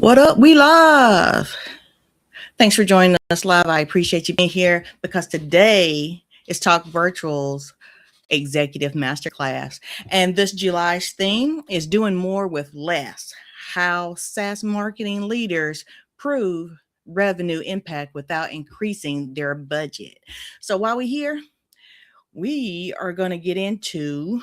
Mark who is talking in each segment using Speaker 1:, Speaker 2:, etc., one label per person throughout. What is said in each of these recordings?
Speaker 1: What up? We live. Thanks for joining us live. I appreciate you being here because today is Talk Virtual's Executive Masterclass. And this July's theme is doing more with less. How SaaS marketing leaders prove revenue impact without increasing their budget. So while we're here, we are going to get into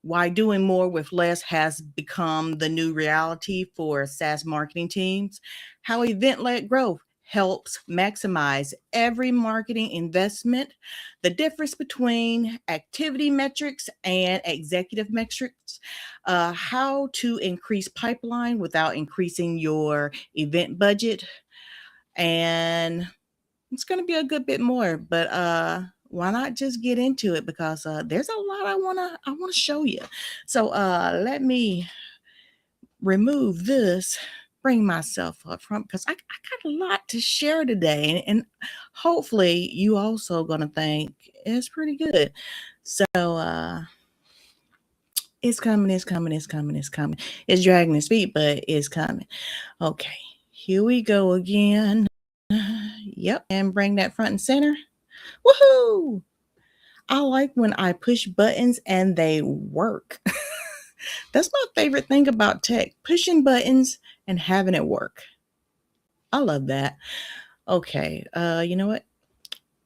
Speaker 1: why doing more with less has become the new reality for SaaS marketing teams, how event-led growth helps maximize every marketing investment, the difference between activity metrics and executive metrics, how to increase pipeline without increasing your event budget, and it's going to be a good bit more, but why not just get into it, because there's a lot I want to show you. So let me remove this, bring myself up front, because I got a lot to share today, and hopefully you also going to think it's pretty good. So it's coming. It's dragging its feet, but it's coming. Okay, here we go again. Yep, and bring that front and center. Woohoo! I like when I push buttons and they work. That's my favorite thing about tech, pushing buttons and having it work. I love that. Okay, you know what?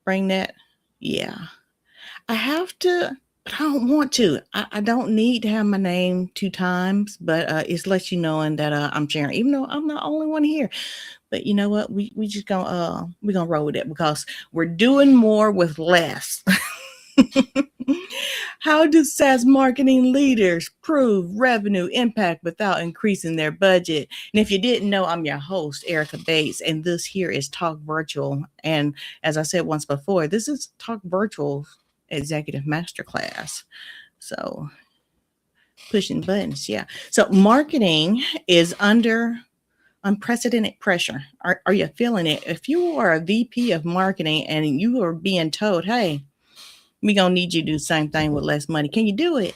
Speaker 1: Bring that. Yeah. I have to, but I don't want to. I don't need to have my name 2 times, but it's let you knowing that I'm sharing, even though I'm not the only one here. But you know what? We just gonna we're gonna roll with it because we're doing more with less. How do SaaS marketing leaders prove revenue impact without increasing their budget? And if you didn't know, I'm your host, Erica Bates, and this here is Talk Virtual. And as I said once before, this is Talk Virtual Executive Masterclass. So pushing buttons, yeah. So marketing is under unprecedented pressure. Are you feeling it? If you are a VP of marketing and you are being told, hey, we're going to need you to do the same thing with less money, can you do it?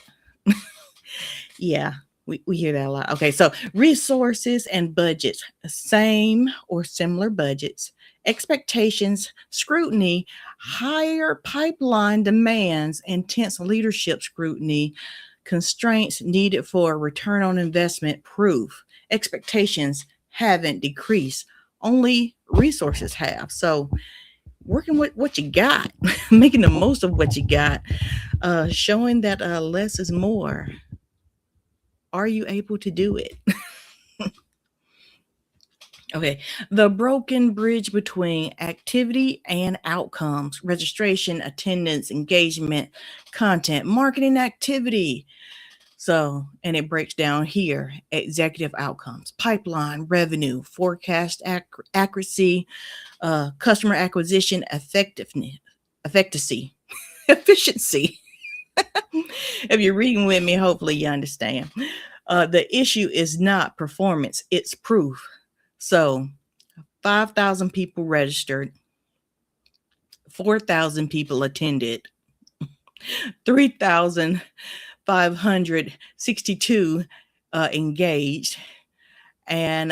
Speaker 1: Yeah, we hear that a lot. Okay, so resources and budgets, same or similar budgets, expectations, scrutiny, higher pipeline demands, intense leadership scrutiny, constraints needed for return on investment proof. Expectations haven't decreased, only resources have. So working with what you got, making the most of what you got, showing that less is more. Are you able to do it? Okay, the broken bridge between activity and outcomes, registration, attendance, engagement, content, marketing activity. So, and it breaks down here: executive outcomes, pipeline, revenue, forecast accuracy, customer acquisition effectiveness, efficacy. If you're reading with me, hopefully you understand. The issue is not performance, it's proof. So 5,000 people registered, 4,000 people attended, 3,562 engaged, and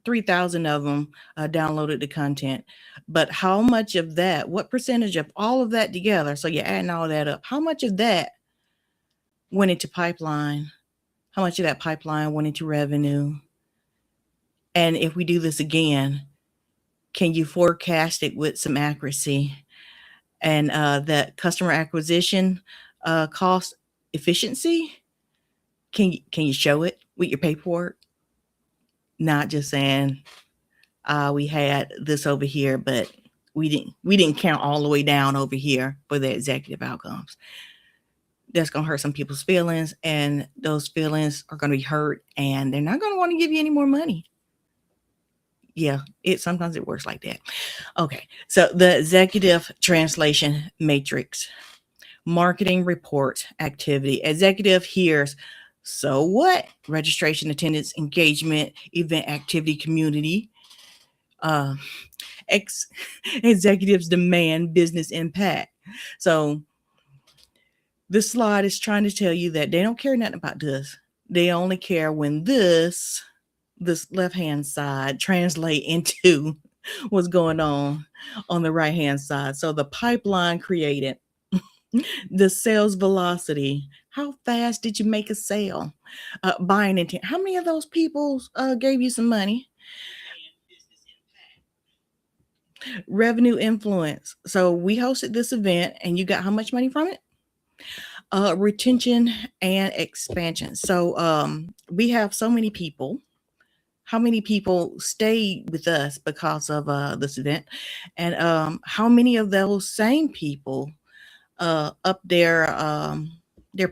Speaker 1: 3,000 of them downloaded the content. But how much of that, what percentage of all of that together, so you're adding all that up, how much of that went into pipeline? How much of that pipeline went into revenue? And if we do this again, can you forecast it with some accuracy? And that customer acquisition cost efficiency, can you show it with your paperwork? Not just saying, we had this over here, but we didn't count all the way down over here for the executive outcomes. That's going to hurt some people's feelings, and those feelings are going to be hurt, and they're not going to want to give you any more money. Yeah, sometimes it works like that. Okay, so the executive translation matrix, marketing report activity. Executive hears, so what? Registration, attendance, engagement, event activity, community. Executives demand business impact. So this slide is trying to tell you that they don't care nothing about this. They only care when this this left-hand side translate into what's going on the right-hand side. So the pipeline created, the sales velocity, how fast did you make a sale? Buying intent, how many of those people gave you some money? Revenue influence. So we hosted this event and you got how much money from it? Retention and expansion. So we have so many people. How many people stayed with us because of this event? And how many of those same people up their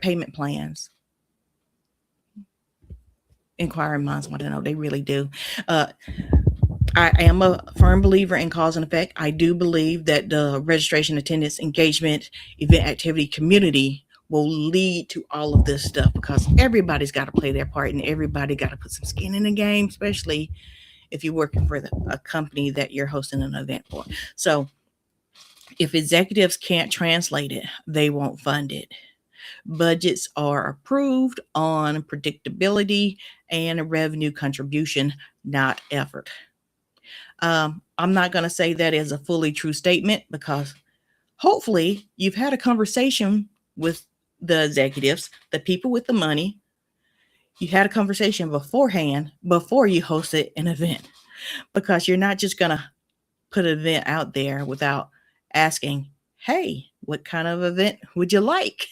Speaker 1: payment plans? Inquiring minds want to know. They really do. I am a firm believer in cause and effect. I do believe that the registration, attendance, engagement, event activity, community will lead to all of this stuff because everybody's got to play their part and everybody got to put some skin in the game, especially if you're working for a company that you're hosting an event for. So if executives can't translate it, they won't fund it. Budgets are approved on predictability and revenue contribution, not effort. I'm not going to say that is a fully true statement because hopefully you've had a conversation with the executives, the people with the money. You had a conversation beforehand before you hosted an event, because you're not just going to put an event out there without asking, hey, what kind of event would you like?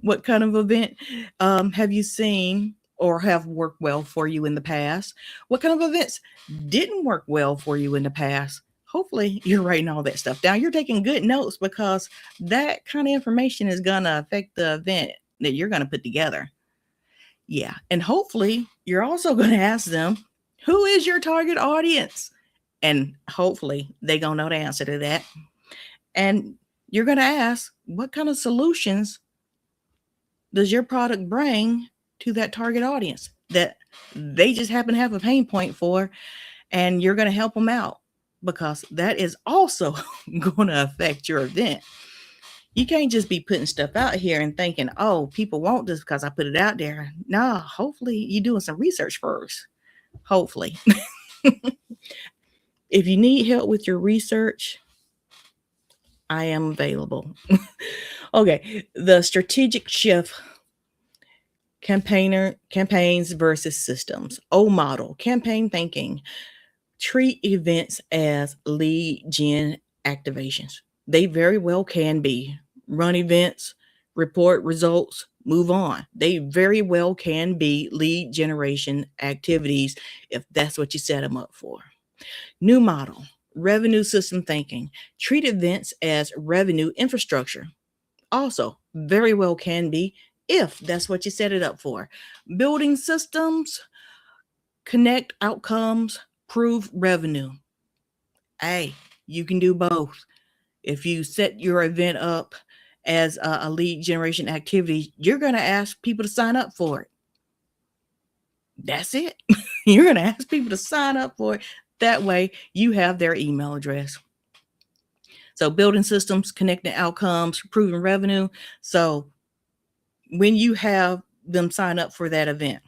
Speaker 1: What kind of event have you seen or have worked well for you in the past? What kind of events didn't work well for you in the past? Hopefully you're writing all that stuff down. You're taking good notes because that kind of information is going to affect the event that you're going to put together. Yeah. And hopefully you're also going to ask them, who is your target audience? And hopefully they're going to know the answer to that. And you're going to ask, what kind of solutions does your product bring to that target audience that they just happen to have a pain point for, and you're going to help them out, because that is also going to affect your event. You can't just be putting stuff out here and thinking, oh, people want this because I put it out there. No, hopefully you're doing some research first. Hopefully. If you need help with your research, I am available. Okay, the strategic shift. Campaigns versus systems. O model, campaign thinking. Treat events as lead gen activations. They very well can be. Run events, report results, move on. They very well can be lead generation activities if that's what you set them up for. New model, revenue system thinking. Treat events as revenue infrastructure. Also, very well can be if that's what you set it up for. Building systems, connect outcomes, prove revenue. Hey, you can do both. If you set your event up as a lead generation activity, you're going to ask people to sign up for it. That's it. You're going to ask people to sign up for it. That way you have their email address. So building systems, connecting outcomes, proving revenue. So when you have them sign up for that event,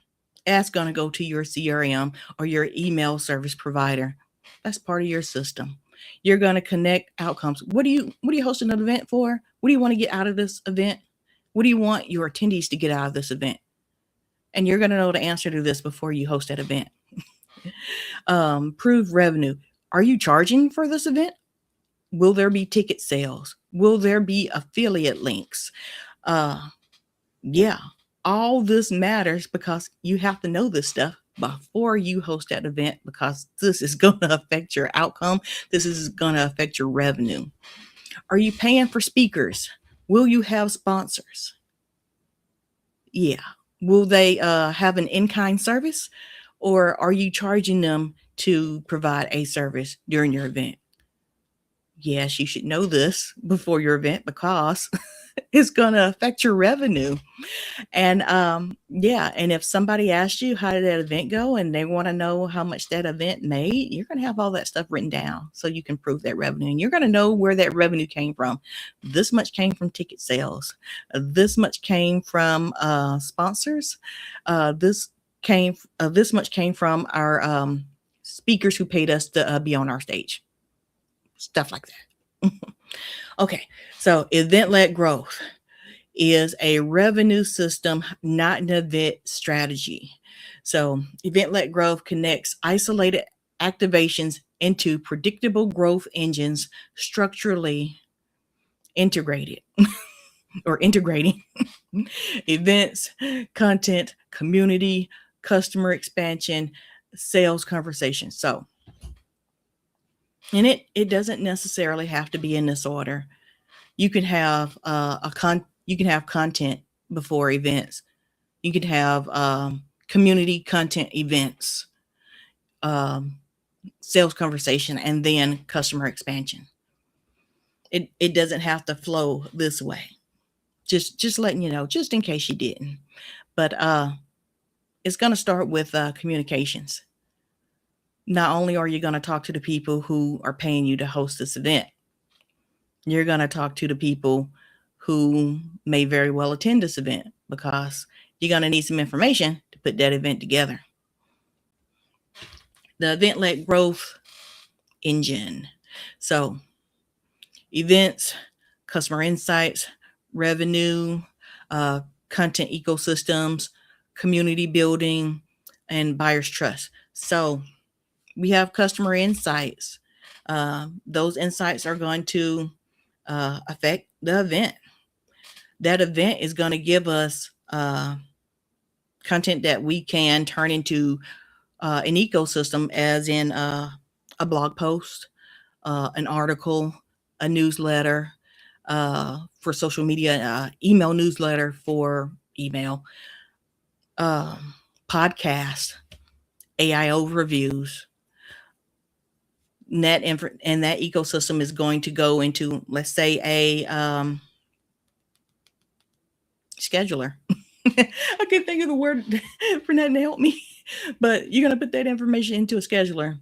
Speaker 1: that's going to go to your CRM or your email service provider. That's part of your system. You're going to connect outcomes. What are you hosting an event for? What do you want to get out of this event? What do you want your attendees to get out of this event? And you're going to know the answer to this before you host that event. Prove revenue. Are you charging for this event? Will there be ticket sales? Will there be affiliate links? Yeah, all this matters because you have to know this stuff before you host that event, because this is going to affect your outcome. This is going to affect your revenue. Are you paying for speakers? Will you have sponsors? Yeah. Will they have an in-kind service, or are you charging them to provide a service during your event? Yes, you should know this before your event because it's going to affect your revenue. And yeah, and if somebody asks you how did that event go and they want to know how much that event made, you're going to have all that stuff written down so you can prove that revenue, and you're going to know where that revenue came from. This much came from ticket sales. This much came from sponsors. This came from our speakers who paid us to be on our stage. Stuff like that. Okay, so event-led growth is a revenue system, not an event strategy. So event-led growth connects isolated activations into predictable growth engines structurally integrated or integrating events, content, community, customer expansion, sales conversation. So, and it doesn't necessarily have to be in this order. You can have you can have content before events. You could have community content events, sales conversation, and then customer expansion. It doesn't have to flow this way. Just letting you know, just in case you didn't. But it's going to start with communications. Not only are you going to talk to the people who are paying you to host this event, you're going to talk to the people who may very well attend this event, because you're going to need some information to put that event together. The event-led growth engine. So events, customer insights, revenue, content ecosystems, community building, and buyer's trust. So we have customer insights. Those insights are going to affect the event. That event is going to give us content that we can turn into an ecosystem, as in a blog post, an article, a newsletter for social media, email newsletter for email, podcast, AI overviews. And that ecosystem is going to go into, let's say, a scheduler. I can't think of the word for that to help me, but you're going to put that information into a scheduler.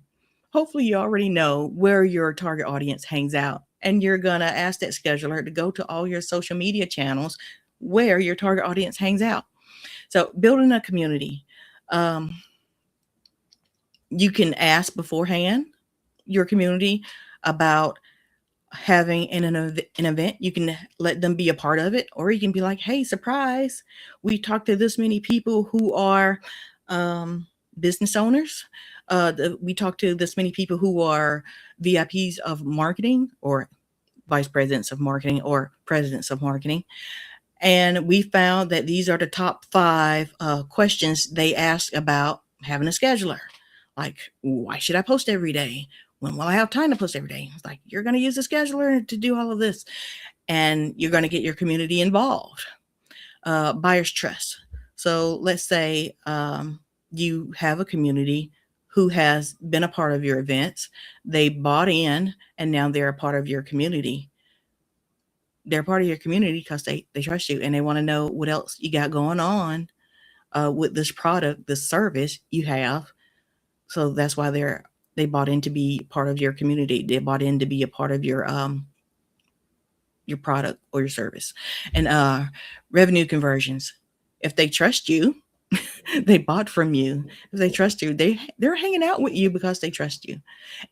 Speaker 1: Hopefully you already know where your target audience hangs out, and you're going to ask that scheduler to go to all your social media channels where your target audience hangs out. So building a community, you can ask beforehand your community about having an event. You can let them be a part of it, or you can be like, hey, surprise, we talked to this many people who are business owners. We talked to this many people who are VIPs of marketing, or vice presidents of marketing, or presidents of marketing. And we found that these are the top 5 questions they ask about having a scheduler. Like, why should I post every day? When will I have time to post every day? It's like, you're going to use a scheduler to do all of this, and you're going to get your community involved. Buyer's trust. So let's say you have a community who has been a part of your events. They bought in, and now they're a part of your community. They're part of your community because they trust you, and they want to know what else you got going on with this product, this service you have. So that's why they bought in to be part of your community. They bought in to be a part of your product or your service. And revenue conversions. If they trust you, they bought from you. If they trust you, they're hanging out with you because they trust you.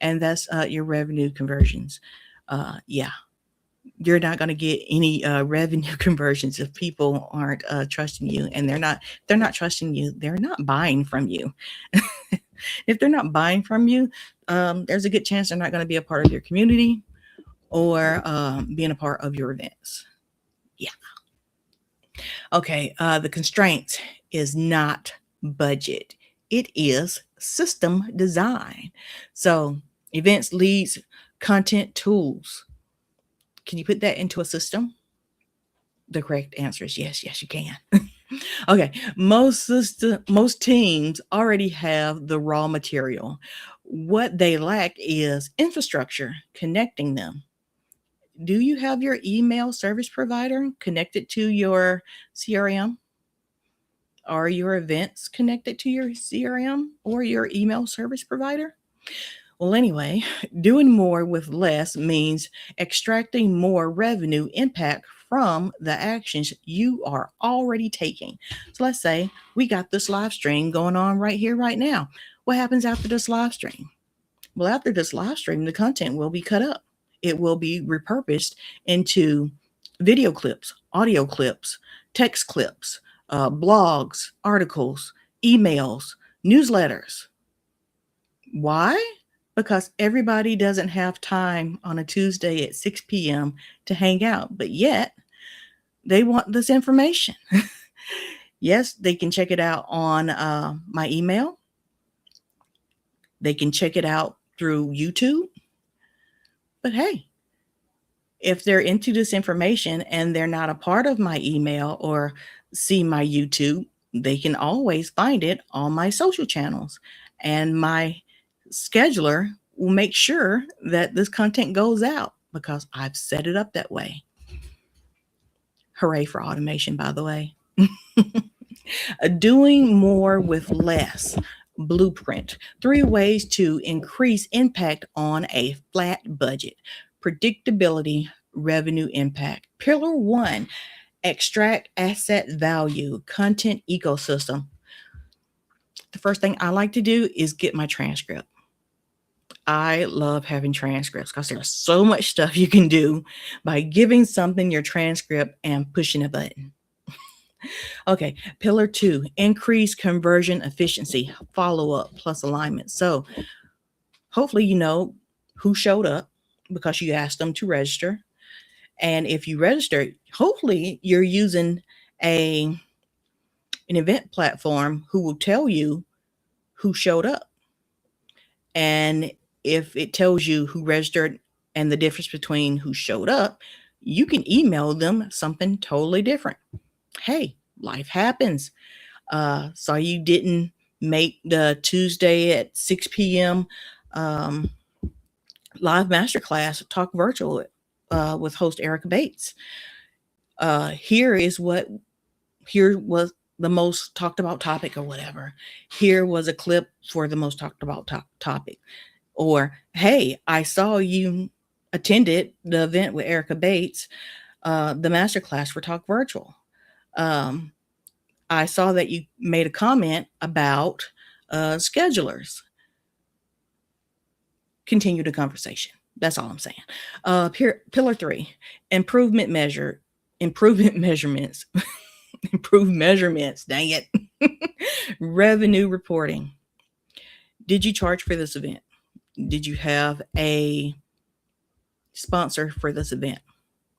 Speaker 1: And that's your revenue conversions. Yeah. You're not going to get any revenue conversions if people aren't trusting you, and they're not trusting you. They're not buying from you. If they're not buying from you, there's a good chance they're not going to be a part of your community or being a part of your events. Yeah. Okay. The constraint is not budget. It is system design. So events, leads, content, tools. Can you put that into a system? The correct answer is yes. Yes, you can. Okay. Most teams already have the raw material. What they lack is infrastructure connecting them. Do you have your email service provider connected to your CRM? Are your events connected to your CRM or your email service provider? Well, anyway, doing more with less means extracting more revenue impact from the actions you are already taking. So let's say we got this live stream going on right here, right now. What happens after this live stream? Well, after this live stream, the content will be cut up. It will be repurposed into video clips, audio clips, text clips, blogs, articles, emails, newsletters. Why? Because everybody doesn't have time on a Tuesday at 6 p.m. to hang out, but yet they want this information. Yes, they can check it out on my email. They can check it out through YouTube. But hey, if they're into this information and they're not a part of my email or see my YouTube, they can always find it on my social channels. And my scheduler will make sure that this content goes out because I've set it up that way. Hooray for automation, by the way. Doing more with less. Blueprint. 3 ways to increase impact on a flat budget. Predictability, revenue impact. Pillar 1, extract asset value, content ecosystem. The first thing I like to do is get my transcript. I love having transcripts because there's so much stuff you can do by giving something your transcript and pushing a button. Okay, pillar 2, increase conversion efficiency, follow-up plus alignment. So hopefully you know who showed up because you asked them to register. And if you register, hopefully you're using an event platform who will tell you who showed up. And if it tells you who registered and the difference between who showed up, you can email them something totally different. Hey, life happens. So you didn't make the Tuesday at 6 p.m. Live masterclass Talk Virtual with host Erica Bates. Here was the most talked about topic or whatever. Here was a clip for the most talked about topic. Or, hey, I saw you attended the event with Erica Bates, the masterclass for Talk Virtual. I saw that you made a comment about schedulers. Continue the conversation. That's all I'm saying. Pillar 3, improvement measurements. Improve measurements. Dang it. Revenue reporting. Did you charge for this event? Did you have a sponsor for this event?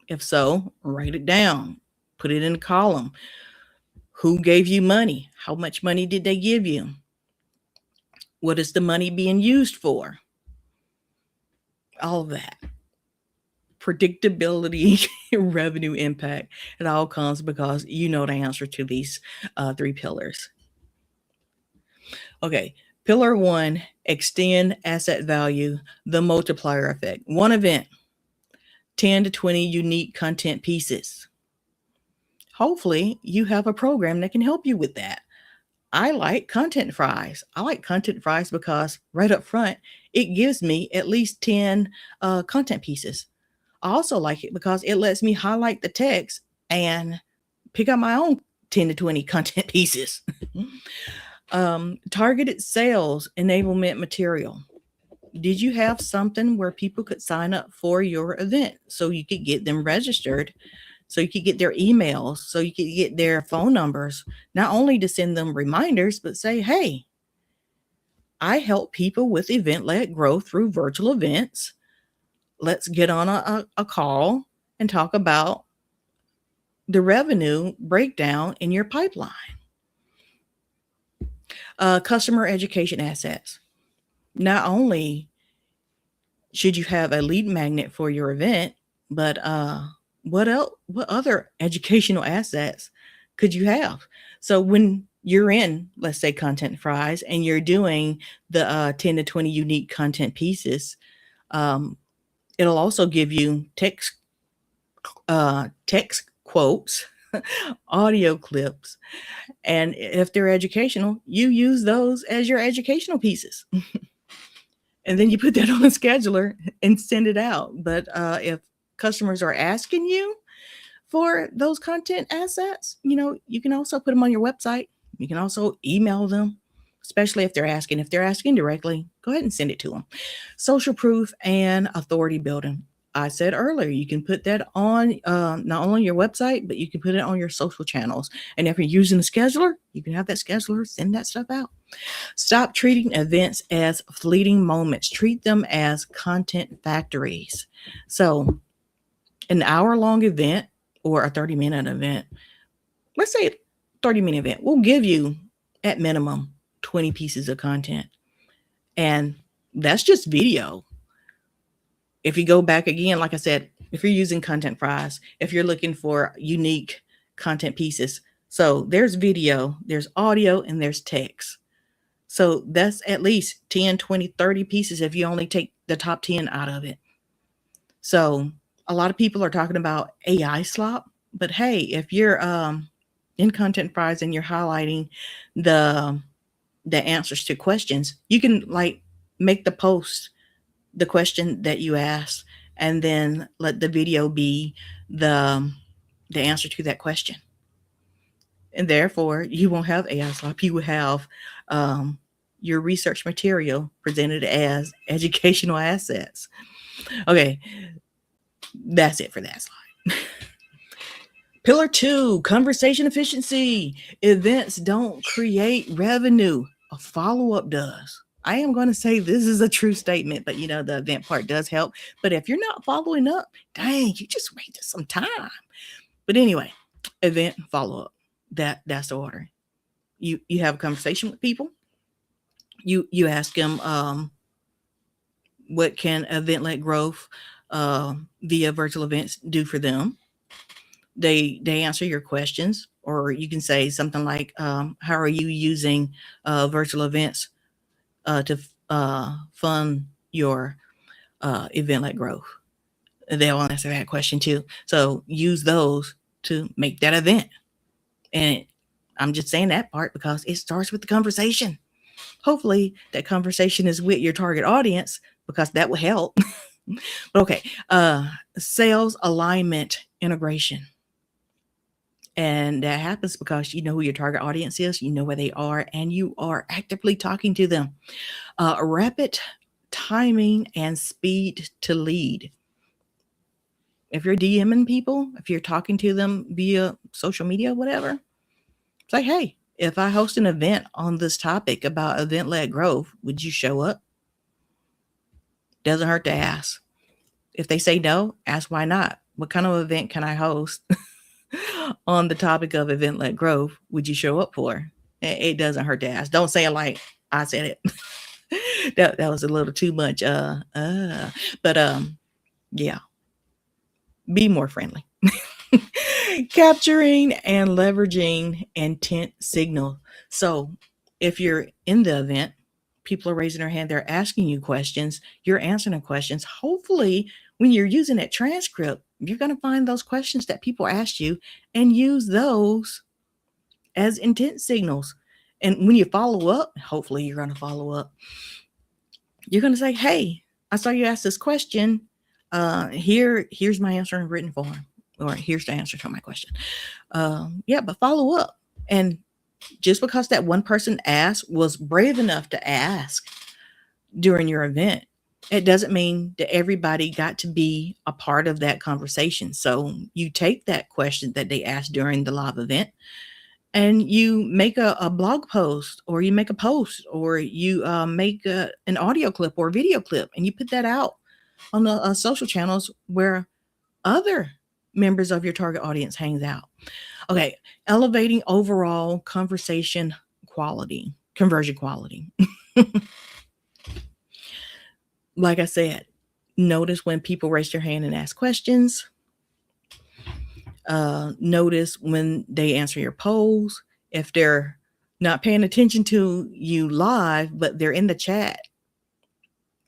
Speaker 1: If so, write it down. Put it in a column. Who gave you money? How much money did they give you? What is the money being used for? All of that. Predictability, revenue impact. It all comes because you know the answer to these 3 pillars. Okay, pillar 1, extend asset value, the multiplier effect. One event, 10 to 20 unique content pieces. Hopefully you have a program that can help you with that. I like Content Fries. I like Content Fries because right up front, it gives me at least 10 content pieces. I also like it because it lets me highlight the text and pick up my own 10 to 20 content pieces. Targeted sales enablement material. Did you have something where people could sign up for your event so you could get them registered, so you could get their emails, so you could get their phone numbers, not only to send them reminders, but say, hey, I help people with event-led growth through virtual events. Let's get on a call and talk about the revenue breakdown in your pipeline. Customer education assets. Not only should you have a lead magnet for your event, but what other educational assets could you have? So when you're in, let's say, Content Fries, and you're doing the 10 to 20 unique content pieces, it'll also give you text quotes, audio clips, and if they're educational, you use those as your educational pieces. And then you put that on a scheduler and send it out. But if customers are asking you for those content assets, you can also put them on your website. You can also email them, especially if they're asking. If they're asking directly, go ahead and send it to them. Social proof and authority building. I said earlier, you can put that on not only your website, but you can put it on your social channels. And if you're using a scheduler, you can have that scheduler send that stuff out. Stop treating events as fleeting moments. Treat them as content factories. So an hour-long event or a 30-minute event, let's say a 30-minute event, will give you at minimum 20 pieces of content. And that's just video. If you go back again, like I said, if you're using Content Fries, if you're looking for unique content pieces, so there's video, there's audio, and there's text. So that's at least 10, 20, 30 pieces if you only take the top 10 out of it. So a lot of people are talking about AI slop, but hey, if you're in Content Fries and you're highlighting the answers to questions, you can make the post the question that you asked, and then let the video be the answer to that question. And therefore, you won't have AI slop. You will have your research material presented as educational assets. Okay, that's it for that slide. Pillar 2, conversation efficiency. Events don't create revenue. A follow-up does. I am going to say this is a true statement, but the event part does help. But if you're not following up, dang, you just wasted some time. But anyway, event follow-up. That's the order. You have a conversation with people. You ask them what can event-led growth via virtual events do for them. They answer your questions, or you can say something like, how are you using virtual events to fund your event-led growth? They'll answer that question too. So use those to make that event. And I'm just saying that part because it starts with the conversation. Hopefully that conversation is with your target audience, because that will help. But okay, sales alignment integration. And that happens because you know who your target audience is, you know where they are, and you are actively talking to them. Rapid timing and speed to lead. If you're DMing people, if you're talking to them via social media, whatever, it's like, hey, if I host an event on this topic about event-led growth, would you show up? Doesn't hurt to ask. If they say no, ask why not. What kind of event can I host on the topic of event-led growth? Would you show up for? It doesn't hurt to ask. Don't say it like I said it. that was a little too much. But yeah, be more friendly. Capturing and leveraging intent signal. So if you're in the event, people are raising their hand, they're asking you questions, you're answering questions. Hopefully, when you're using that transcript, you're going to find those questions that people asked you and use those as intent signals. And when you follow up, hopefully you're going to follow up. You're going to say, hey, I saw you ask this question. Here's my answer in written form, or here's the answer to my question. But follow up. And just because that one person asked, was brave enough to ask during your event, it doesn't mean that everybody got to be a part of that conversation. So you take that question that they asked during the live event, and you make a blog post, or you make a post, or you make an audio clip or a video clip, and you put that out on the social channels where other members of your target audience hangs out. Okay, elevating overall conversion quality. Like I said, notice when people raise their hand and ask questions. Notice when they answer your polls. If they're not paying attention to you live, but they're in the chat,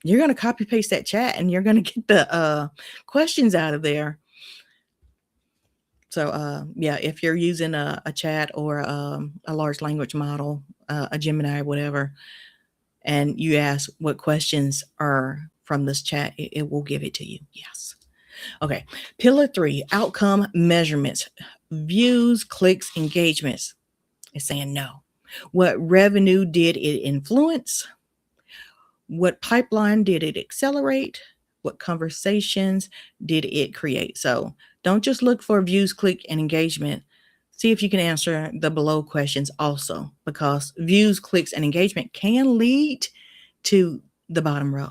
Speaker 1: you're going to copy paste that chat and you're going to get the questions out of there. So if you're using a chat or a large language model, a Gemini or whatever, and you ask what questions are from this chat, it will give it to you. Yes. Okay. Pillar 3, outcome measurements, views, clicks, engagements. It's saying no. What revenue did it influence? What pipeline did it accelerate? What conversations did it create? So don't just look for views, click, and engagement. See if you can answer the below questions also, because views, clicks, and engagement can lead to the bottom row.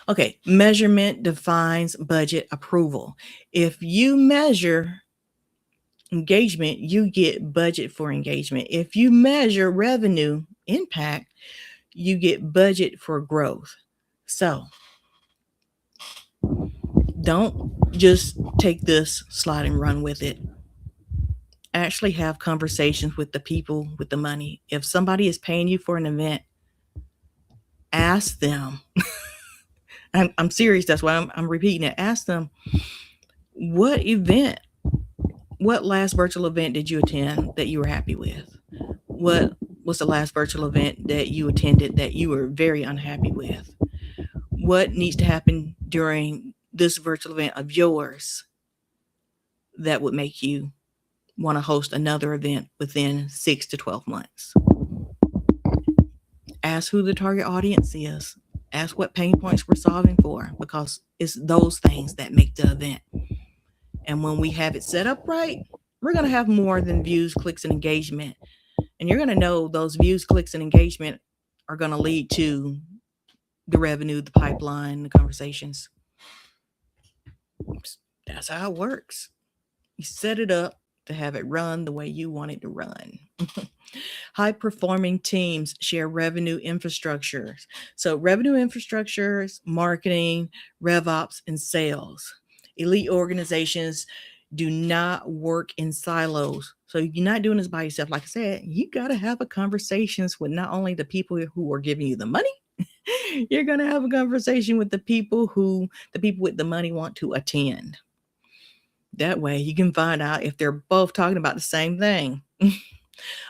Speaker 1: Okay, measurement defines budget approval. If you measure engagement, you get budget for engagement. If you measure revenue impact, you get budget for growth. So don't just take this slide and run with it. Actually have conversations with the people with the money. If somebody is paying you for an event, ask them. I'm serious. That's why I'm repeating it. Ask them, what last virtual event did you attend that you were happy with? What was the last virtual event that you attended that you were very unhappy with? What needs to happen during this virtual event of yours that would make you want to host another event within 6 to 12 months? Ask who the target audience is. Ask what pain points we're solving for, because it's those things that make the event. And when we have it set up right, we're going to have more than views, clicks, and engagement. And you're going to know those views, clicks, and engagement are going to lead to the revenue, the pipeline, the conversations. That's how it works. You set it up to have it run the way you want it to run. High-performing teams share revenue infrastructures. So revenue infrastructures, marketing, RevOps, and sales. Elite organizations do not work in silos. So you're not doing this by yourself. Like I said, you got to have a conversations with not only the people who are giving you the money, you're going to have a conversation with the people with the money want to attend. That way you can find out if they're both talking about the same thing.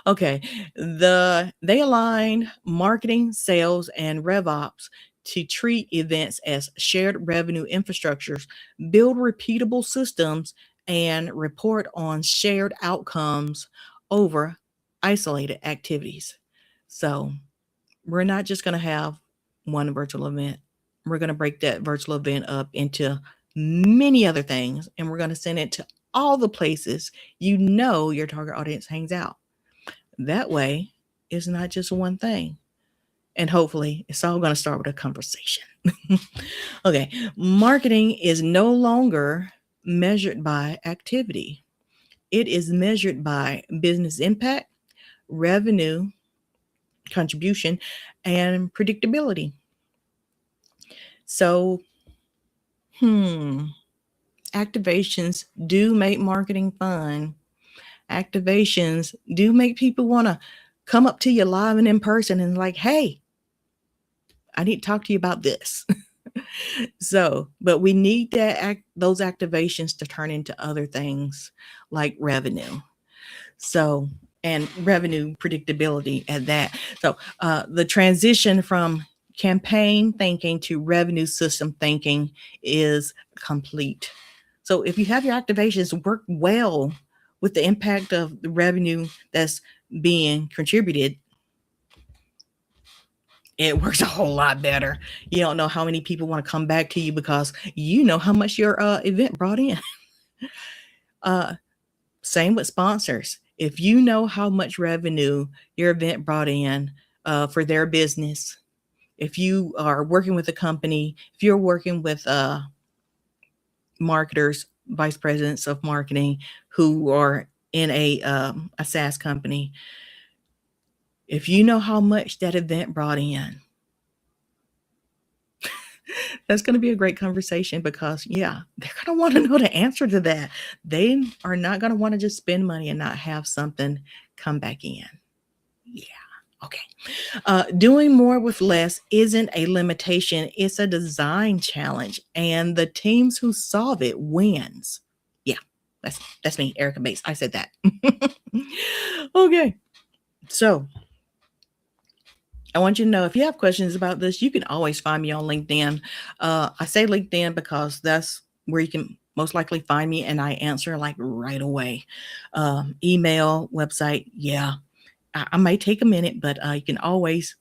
Speaker 1: Okay, they align marketing, sales, and RevOps to treat events as shared revenue infrastructures, build repeatable systems, and report on shared outcomes over isolated activities. So we're not just going to have one virtual event. We're going to break that virtual event up into many other things, and we're going to send it to all the places your target audience hangs out. That way, it's not just one thing. And hopefully, it's all going to start with a conversation. Okay, marketing is no longer measured by activity. It is measured by business impact, revenue contribution, and predictability. So, activations do make marketing fun. Activations do make people want to come up to you live and in person and like, hey, I need to talk to you about this. So, but we need those activations to turn into other things like revenue. So, and revenue predictability at that. So, the transition from campaign thinking to revenue system thinking is complete. So, if you have your activations work well with the impact of the revenue that's being contributed, it works a whole lot better. You don't know how many people want to come back to you because you know how much your event brought in. Same with sponsors. If you know how much revenue your event brought in for their business, if you are working with a company, if you're working with marketers, vice presidents of marketing who are in a SaaS company, if you know how much that event brought in, that's going to be a great conversation because, they're going to want to know the answer to that. They are not going to want to just spend money and not have something come back in. Yeah. Okay. Doing more with less isn't a limitation. It's a design challenge, and the teams who solve it wins. Yeah, that's me, Erica Bates. I said that. Okay. So I want you to know if you have questions about this, you can always find me on LinkedIn. I say LinkedIn because that's where you can most likely find me, and I answer like right away. Email, website, yeah. I may take a minute, but you can always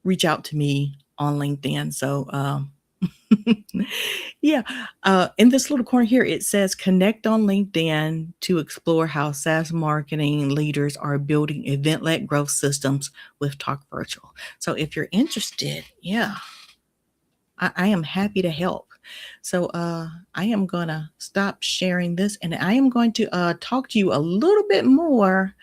Speaker 1: reach out to me on LinkedIn. So, yeah. In this little corner here, it says connect on LinkedIn to explore how SaaS marketing leaders are building event led growth systems with Talk Virtual. So, if you're interested, yeah, I am happy to help. So, I am going to stop sharing this and I am going to talk to you a little bit more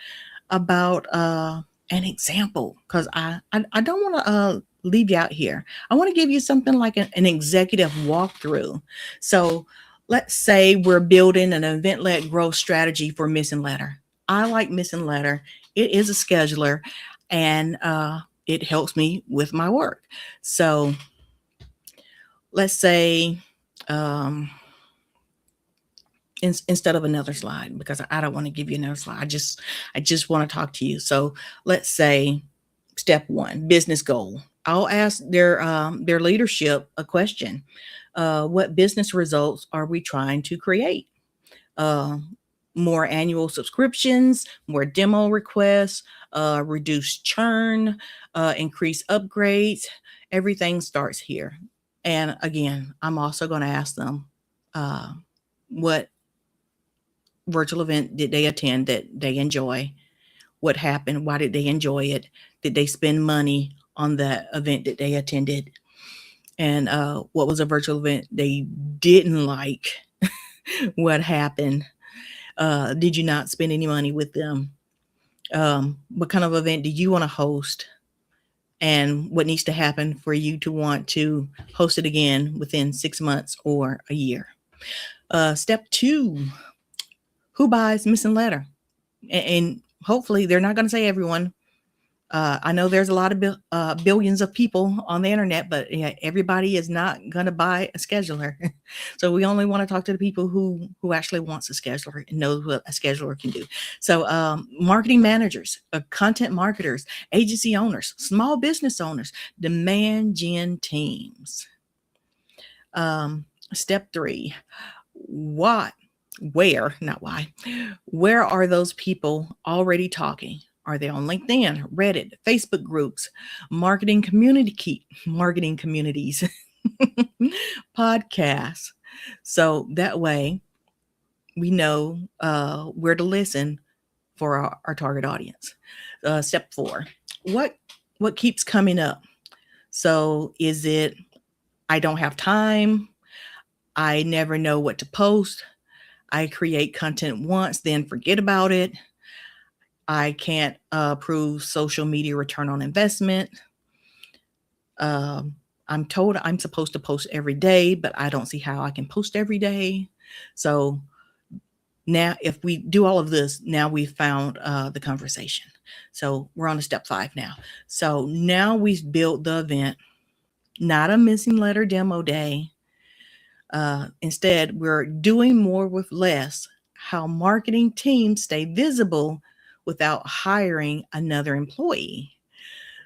Speaker 1: about an example because I don't want to leave you out here. I want to give you something like an executive walkthrough. So let's say we're building an event-led growth strategy for Missing Letter. I like Missing Letter. It is a scheduler and it helps me with my work. So let's say instead of another slide, because I don't want to give you another slide. I just want to talk to you. So let's say step one, business goal. I'll ask their leadership a question. What business results are we trying to create? Uh, More annual subscriptions, more demo requests, reduce churn, increase upgrades. Everything starts here. And again, I'm also going to ask them what virtual event did they attend that they enjoy? What happened? Why did they enjoy it? Did they spend money on that event that they attended? And what was a virtual event they didn't like? What happened? Did you not spend any money with them? What kind of event do you want to host? And what needs to happen for you to want to host it again within 6 months or a year? Step two, who buys Missing Letter? And hopefully they're not going to say everyone. I know there's a lot of billions of people on the internet, but yeah, everybody is not going to buy a scheduler. So we only want to talk to the people who actually wants a scheduler and knows what a scheduler can do. So marketing managers, content marketers, agency owners, small business owners, demand gen teams. Step three, what? Where, not why, where are those people already talking? Are they on LinkedIn, Reddit, Facebook groups, marketing communities, podcasts? So that way we know where to listen for our target audience. Step four, what keeps coming up? So is it, I don't have time, I never know what to post, I create content once, then forget about it, I can't prove social media return on investment, I'm told I'm supposed to post every day, but I don't see how I can post every day. So now if we do all of this, now we've found the conversation. So we're on to step 5 now. So now we've built the event, not a Missing Letter demo day. Instead, we're doing more with less, how marketing teams stay visible without hiring another employee.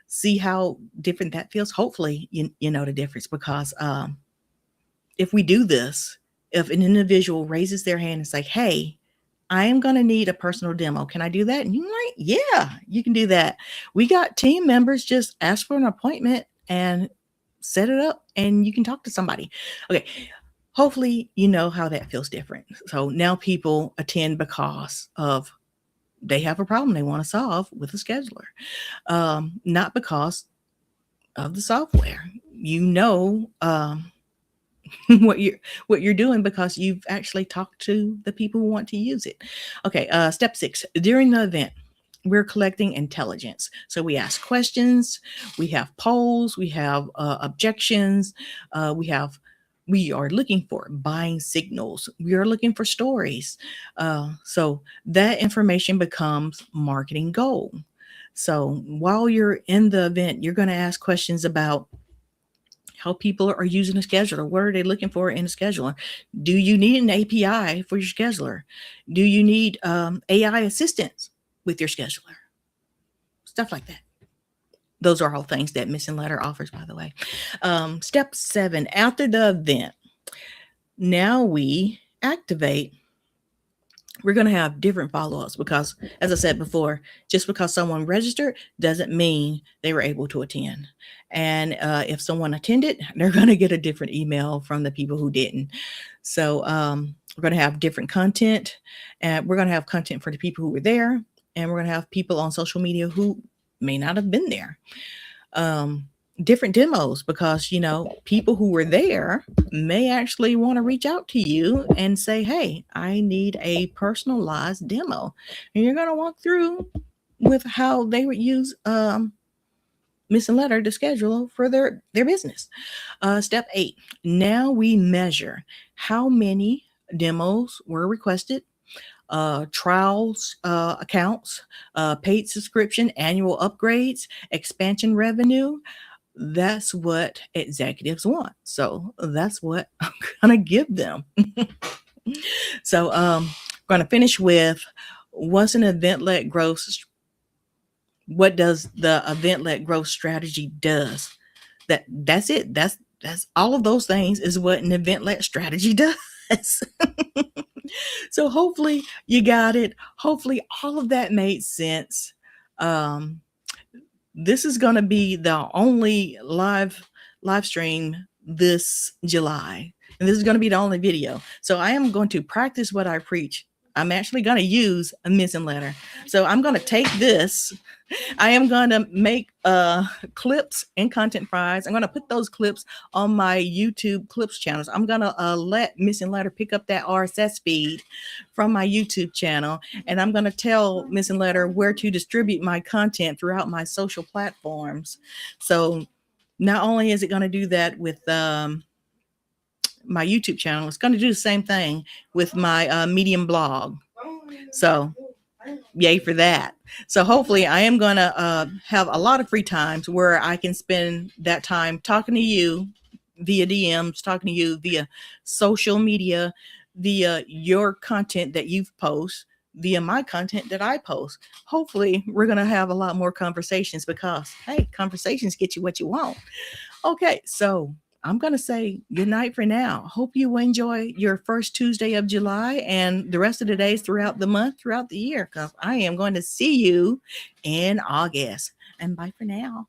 Speaker 1: See how different that feels? Hopefully, you know the difference, because if we do this, if an individual raises their hand and say, hey, I am going to need a personal demo. Can I do that? And you're like, yeah, you can do that. We got team members, just ask for an appointment and set it up and you can talk to somebody. Okay. Hopefully, you know how that feels different. So now people attend because of they have a problem they want to solve with a scheduler, not because of the software. You know what you're doing because you've actually talked to the people who want to use it. Okay, step 6. During the event, we're collecting intelligence. So we ask questions, we have polls, we have objections, we are looking for buying signals. We are looking for stories. So that information becomes marketing gold. So while you're in the event, you're going to ask questions about how people are using a scheduler. What are they looking for in a scheduler? Do you need an API for your scheduler? Do you need AI assistance with your scheduler? Stuff like that. Those are all things that Missing Letter offers, by the way. Step 7, after the event, now we activate. We're going to have different follow-ups because, as I said before, just because someone registered doesn't mean they were able to attend. And if someone attended, they're going to get a different email from the people who didn't. So we're going to have different content, and we're going to have content for the people who were there, and we're going to have people on social media who may not have been there. Different demos, because people who were there may actually want to reach out to you and say, hey, I need a personalized demo, and you're going to walk through with how they would use Missing Letter to schedule for their business. Step 8, now we measure how many demos were requested, trials, accounts, paid subscription, annual upgrades, expansion revenue. That's what executives want. So that's what I'm going to give them. So I'm going to finish with, what's an event-led growth? What does the event-led growth strategy does? That's it. That's all of those things is what an event-led strategy does. So hopefully you got it. Hopefully all of that made sense. This is going to be the only live stream this July, and this is going to be the only video. So I am going to practice what I preach. I'm actually going to use a Missing Letter. So I'm going to take this. I am going to make clips and content files. I'm going to put those clips on my YouTube clips channels. I'm going to let Missing Letter pick up that RSS feed from my YouTube channel. And I'm going to tell Missing Letter where to distribute my content throughout my social platforms. So not only is it going to do that with my YouTube channel, it's going to do the same thing with my Medium blog. So yay for that. So hopefully I am going to have a lot of free times where I can spend that time talking to you via DMs, talking to you via social media, via your content that you've posted, via my content that I post. Hopefully we're going to have a lot more conversations because, hey, conversations get you what you want. Okay, so I'm going to say good night for now. Hope you enjoy your first Tuesday of July and the rest of the days throughout the month, throughout the year, because I am going to see you in August. And bye for now.